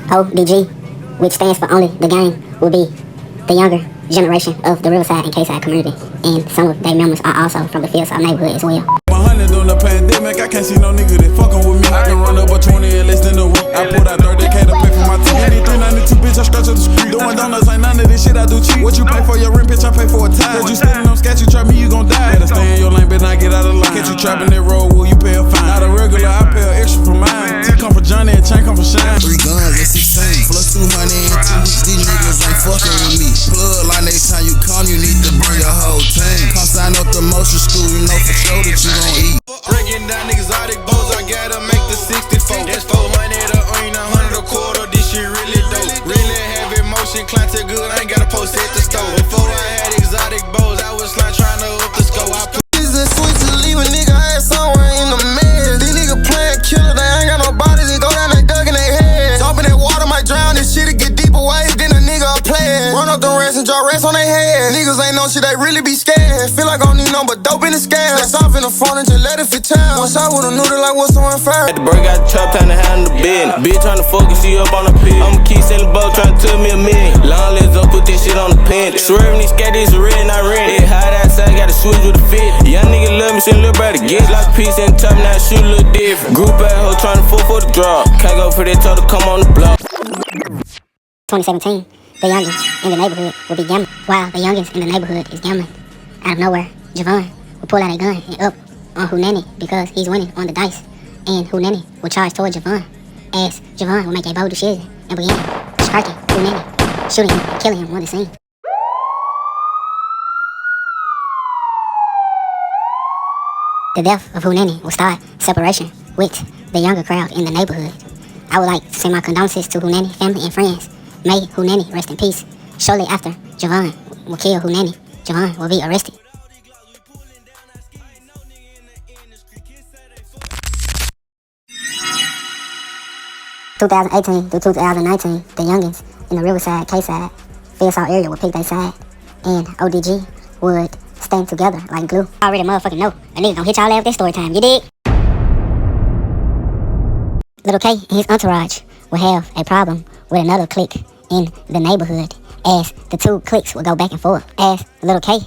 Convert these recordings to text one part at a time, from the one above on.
0.D.G, which stands for only the game, will be the younger generation of the Riverside and K-Side community, and some of their members are also from the Fieldside neighborhood as well. 100 during the pandemic, I can't see no nigga that fucking with me. I can run up a 20 in less than a week. I put out 30K to pay for my team. 8392, bitch, I scratch up the street. Doing donuts ain't none of this shit I do cheap. What you pay for your rent, bitch, I pay for a time. Cause you spending on sketch, you trap me, you gon' die. Better stay in your lane, better not get out of line. Catch you trapping that road, will you pay a fine? Not a regular, I pay an extra for mine. T come for Johnny and Chain come for Shine. 3 guns and 16, plus 200 in 2 weeks. These niggas ain't fucking with me. Plug like next time you come, you need to bring your whole team. Come sign up to motion school, you know for sure that you gon' eat. Breaking down exotic bows, I gotta make the 64. That's 400 to earn 100 a quarter. This shit really dope. Really have emotion, clientele good. I ain't gotta post at the store. Before I had exotic bows, I was like trying to up the scope. I put This is switch to leave a nigga ass somewhere in the mess. These niggas playing killer, they ain't got no bodies. They go down, they dug in their head. Jumping that water might drown. This shit'll get deeper waves than a nigga playing. Run up the rest and drop rest on their head. Niggas ain't no shit, they really be scared. Feel like I don't need no but dope in the scale. That's off in the phone and just let it fit town. Once I would've knew that like what's so unfair. At the break, got the trap, time to handle the business. Bitch tryna focus, she up on the pill. I'ma keep selling boat, tryna tell me a million. Long legs up, put this shit on the pen. Swerving these skaters, red, not rent. It hot outside, gotta switch with the fit. Young nigga love me, send little brother get. Like a piece in the top, now shoot a little different. Group at hoe, tryna fuck for the drop. Can't go for that, told her come on the block. 2017, the youngins in the neighborhood will be gambling. While the youngins in the neighborhood is gambling, out of nowhere, Javon will pull out a gun and up on Hoonanny because he's winning on the dice. And Hoonanny will charge toward Javon, as Javon will make a bold decision and begin striking Hoonanny, shooting him and killing him on the scene. The death of Hoonanny will start separation with the younger crowd in the neighborhood. I would like to send my condolences to Hoonanny family and friends. May Hoonanny rest in peace. Shortly after Javon will kill Hoonanny, Javon will be arrested. (2018 through 2019), the youngins in the Riverside, K-Side, Fieldside area will pick their side, and ODG would stand together like glue. I already motherfucking know a nigga gonna hit y'all with this story time, you dig? Lil K and his entourage will have a problem with another clique in the neighborhood, as the two cliques will go back and forth, as Lil K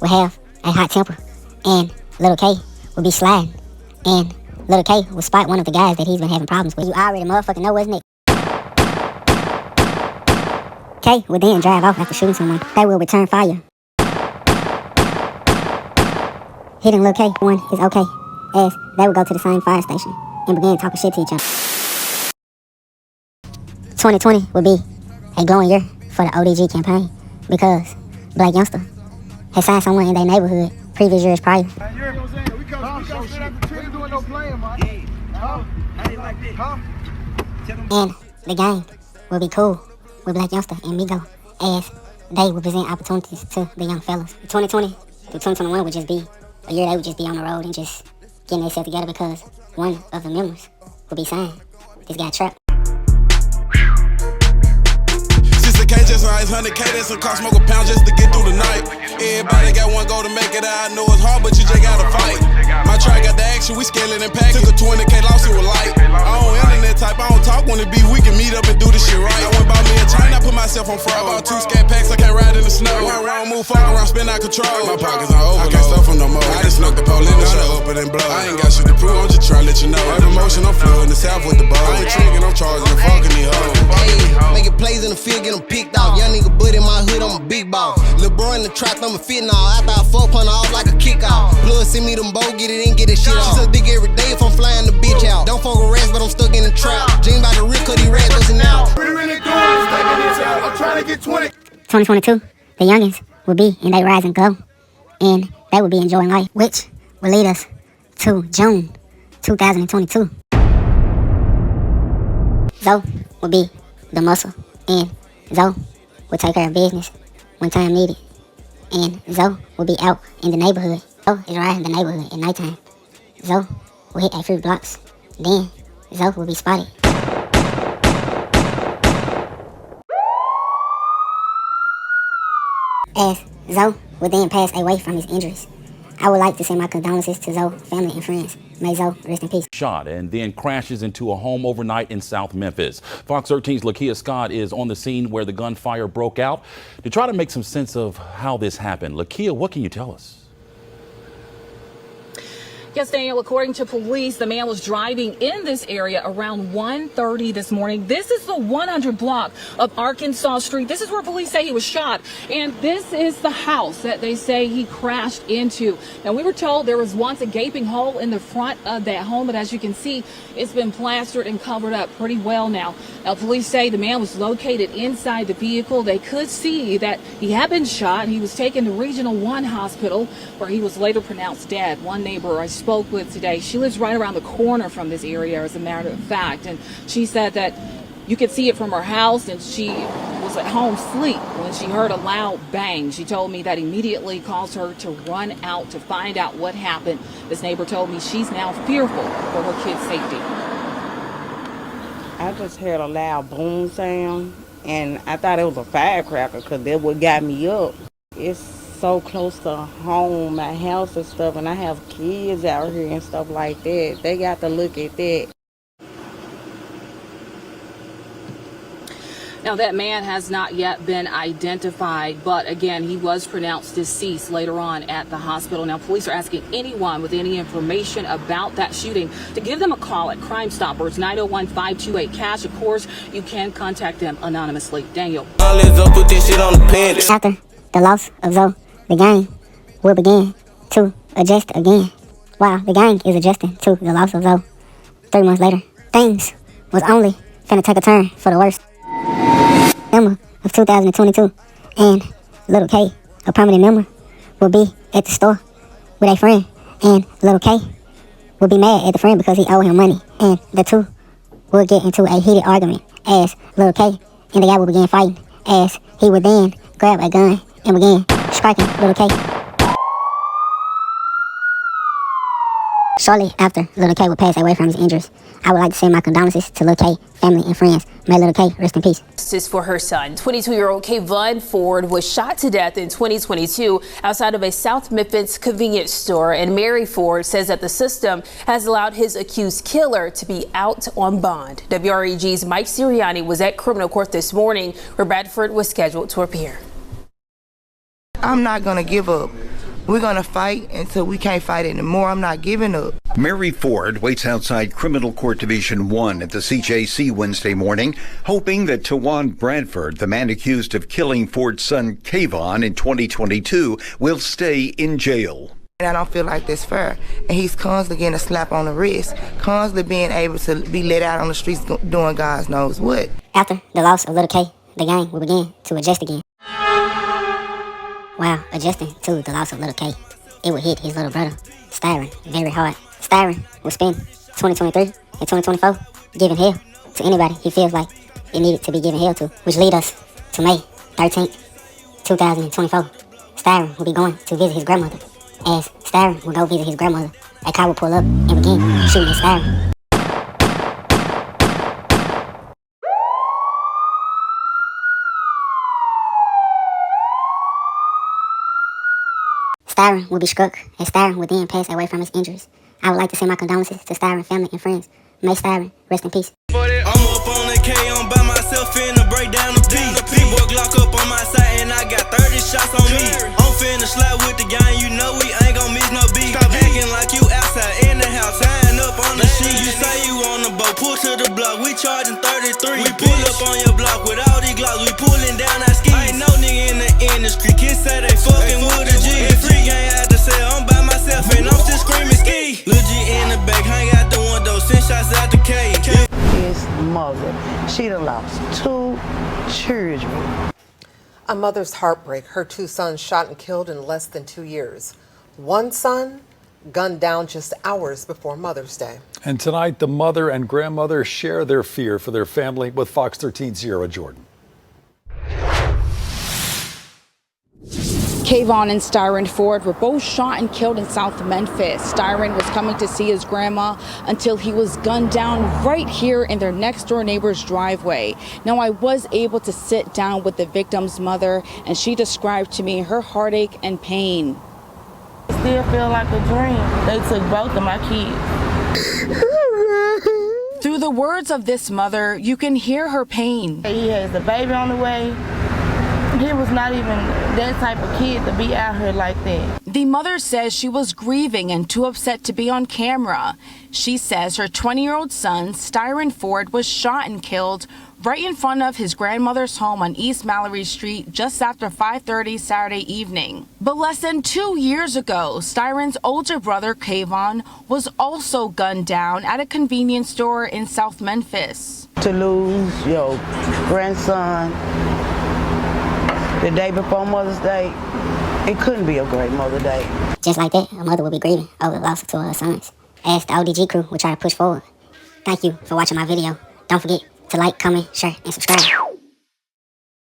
will have a hot temper, and Lil K will be sliding, and Lil K will spot one of the guys that he's been having problems with. You already motherfucking know what's next. K will then drive off after shooting someone. They will return fire. Hitting Lil K one is okay, as they will go to the same fire station and begin talking shit to each other. 2020 will be a glowing year for the ODG campaign because Black Youngster has signed someone in their neighborhood previous years prior. And the game will be cool with Black Youngster and Migo, as they will present opportunities to the young fellas. 2020 through 2021 would just be a year they would just be on the road and just getting themselves together because one of the members will be signed. This guy Trap. K just on ice, 100K, that's a cost, smoke a pound just to get through the night. Everybody got one goal to make it out. I know it's hard, but you just gotta fight. My track got the action, we scaling and packing. Took a 20K loss, it was light. I don't internet type, I don't talk when it be. We can meet up and do this shit right. I went by me a chain, I put myself on fraud. I bought 2 scat packs, I can't ride in the snow. One wrong move, fuck around, spin out control. My pockets on overload, I can't stuff them no more. I just snuck the pole in the show, open and blow. I ain't got shit to prove, I'm just trying to let you know. Every motion, I'm flooding the south with the bow. I ain't tricking, I'm charging and fucking these hoes. Hey, making plays in the field, get them picked off. Young nigga but in my hood, I'm a big boss. Lil' bro in the trap, I'm a fit now. After I fuck punter off like a kick off. Blood send me them bow, get it in, get it shit off. She suck dick every day if I'm flying the bitch out. Don't fuck with rats, but I'm stuck in the trap. Jean by the rip, cut these rats bustin' out. I'm trying to get 20. 2022, the youngins will be in their rise and glow, and they will be enjoying life, which will lead us to June 2022. Zoe will be the muscle, and Zoe will take care of business when time needed. And Zoe will be out in the neighborhood. Zoe is riding the neighborhood at nighttime. Zoe will hit a few blocks. Then Zoe will be spotted. As Zoe will then pass away from his injuries. I would like to send my condolences to Zoe, family, and friends. May Zoe rest in peace. Shot and then crashes into a home overnight in South Memphis. Fox 13's Lakia Scott is on the scene where the gunfire broke out to try to make some sense of how this happened. Lakia, what can you tell us? Yes, Daniel, according to police, the man was driving in this area around 1:30 this morning. This is the 100 block of Arkansas Street. This is where police say he was shot. And this is the house that they say he crashed into. Now, we were told there was once a gaping hole in the front of that home, but as you can see, it's been plastered and covered up pretty well now. Now, police say the man was located inside the vehicle. They could see that he had been shot. He was taken to Regional 1 Hospital, where he was later pronounced dead. One neighbor I spoke with today, she lives right around the corner from this area, as a matter of fact, and she said that you could see it from her house, and she was at home asleep when she heard a loud bang. She told me that immediately caused her to run out to find out what happened. This neighbor told me she's now fearful for her kids' safety. I just heard a loud boom sound, and I thought it was a firecracker because that what got me up. It's so close to home, my house and stuff, and I have kids out here and stuff like that. They got to look at that. Now, that man has not yet been identified, but again, he was pronounced deceased later on at the hospital. Now, police are asking anyone with any information about that shooting to give them a call at Crime Stoppers 901-528-CASH. Of course, you can contact them anonymously. Daniel. After the loss of Zoe, the gang will begin to adjust again. While the gang is adjusting to the loss of Zoe, 3 months later, things was only finna take a turn for the worst. December of 2022, and Lil K, a permanent member, will be at the store with a friend, and Lil K will be mad at the friend because he owed him money, and the two will get into a heated argument as Lil K and the guy will begin fighting, as he would then grab a gun and begin striking Lil K. Shortly after Lil K would pass away from his injuries, I would like to send my condolences to Lil K, family, and friends. May Lil K rest in peace. Justice for her son. 22-year-old Kayvon Ford was shot to death in 2022 outside of a South Memphis convenience store, and Mary Ford says that the system has allowed his accused killer to be out on bond. WREG's Mike Sirianni was at criminal court this morning, where Bradford was scheduled to appear. I'm not going to give up. We're going to fight until we can't fight anymore. I'm not giving up. Mary Ford waits outside Criminal Court Division 1 at the CJC Wednesday morning, hoping that Tawan Bradford, the man accused of killing Ford's son Kayvon in 2022, will stay in jail. And I don't feel like that's fair. And he's constantly getting a slap on the wrist, constantly being able to be let out on the streets doing God knows what. After the loss of Lil K, the gang will begin to adjust again. While adjusting to the loss of Lil K, it would hit his little brother, Styron, very hard. Styron will spend 2023 and 2024 giving hell to anybody he feels like it needed to be given hell to, which lead us to May 13th, 2024. Styron will be going to visit his grandmother. As Styron will go visit his grandmother, a car will pull up and begin shooting at Styron. Styron will be struck, and Styron will then pass away from his injuries. I would like to send my condolences to Styron family and friends. May Styron rest in peace. I'm up on the K, I'm by myself finna break down the P. People Glock up on my side and I got 30 shots on me. I'm finna slide with the gang, you know we ain't gon' miss no beat. Acting like you outside in the house, tying up on the sheet. You say you on the boat, pull to the block, we charging 33. We pull up on your block with all these glocks, we pulling down our skis. Ain't no nigga in the industry, kids say they fucking with a G. If free gang out the cell, I'm by myself and I'm still screaming ski. Lil G in the back, hang out the window, send shots out the cage. His mother, she done lost 2 children. A mother's heartbreak. Her 2 sons shot and killed in less than 2 years. One son gunned down just hours before Mother's Day. And tonight, the mother and grandmother share their fear for their family with Fox 13's Zero Jordan. Kayvon and Styron Ford were both shot and killed in South Memphis. Styron was coming to see his grandma until he was gunned down right here in their next door neighbor's driveway. Now, I was able to sit down with the victim's mother, and she described to me her heartache and pain. Still feel like a dream. They took both of my kids. Through the words of this mother, you can hear her pain. He has a baby on the way. He was not even that type of kid to be out here like that. The mother says she was grieving and too upset to be on camera. She says her 20-year-old son, Styron Ford, was shot and killed right in front of his grandmother's home on East Mallory Street just after 5:30 Saturday evening. But less than 2 years ago, Styron's older brother, Kayvon, was also gunned down at a convenience store in South Memphis. To lose your grandson the day before Mother's Day, it couldn't be a great Mother's Day. Just like that, a mother would be grieving over the loss of two of her sons, as the 0.D.G crew will try to push forward. Thank you for watching my video. Don't forget to like, comment, share, and subscribe.